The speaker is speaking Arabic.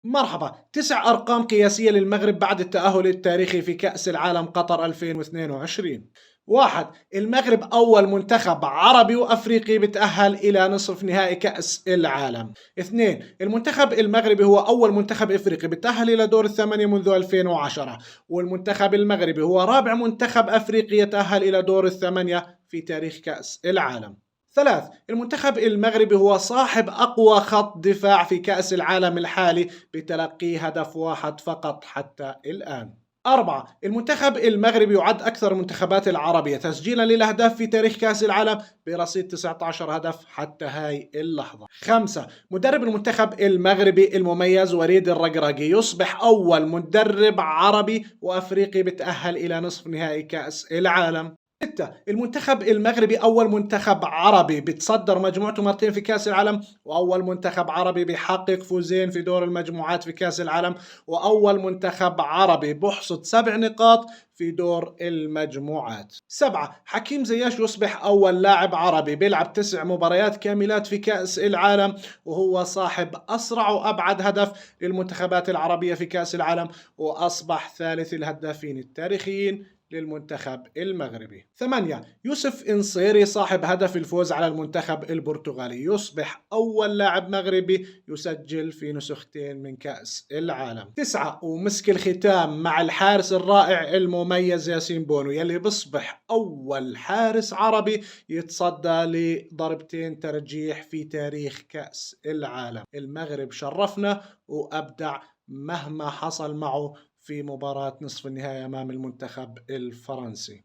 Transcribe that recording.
مرحبا، 9 أرقام قياسية للمغرب بعد التأهل التاريخي في كأس العالم قطر 2022. 1. المغرب أول منتخب عربي وأفريقي بتأهل إلى نصف نهائي كأس العالم. 2. المنتخب المغربي هو أول منتخب إفريقي بتأهل إلى دور الثمانية منذ 2010، والمنتخب المغربي هو رابع منتخب أفريقي يتأهل إلى دور الثمانية في تاريخ كأس العالم. 3. المنتخب المغربي هو صاحب أقوى خط دفاع في كأس العالم الحالي بتلقي هدف واحد فقط حتى الآن. 4. المنتخب المغربي يعد أكثر المنتخبات العربية تسجيلا للأهداف في تاريخ كأس العالم برصيد 19 هدف حتى هاي اللحظة. 5. مدرب المنتخب المغربي المميز وليد الرقراقي يصبح أول مدرب عربي وأفريقي بتأهل إلى نصف نهائي كأس العالم. 6. المنتخب المغربي أول منتخب عربي بتصدر مجموعته مرتين في كأس العالم، وأول منتخب عربي بيحقق فوزين في دور المجموعات في كأس العالم، وأول منتخب عربي بحصد 7 نقاط في دور المجموعات. 7. حكيم زياش يصبح أول لاعب عربي بيلعب 9 مباريات كاملات في كأس العالم، وهو صاحب أسرع وأبعد هدف للمنتخبات العربية في كأس العالم، وأصبح ثالث الهدافين التاريخيين للمنتخب المغربي. 8. يوسف إنصيري صاحب هدف الفوز على المنتخب البرتغالي يصبح أول لاعب مغربي يسجل في نسختين من كأس العالم. 9. ومسك الختام مع الحارس الرائع المميز ياسين بونو يلي بيصبح أول حارس عربي يتصدى لضربتين ترجيح في تاريخ كأس العالم. المغرب شرفنا وأبدع مهما حصل معه في مباراة نصف النهائي أمام المنتخب الفرنسي.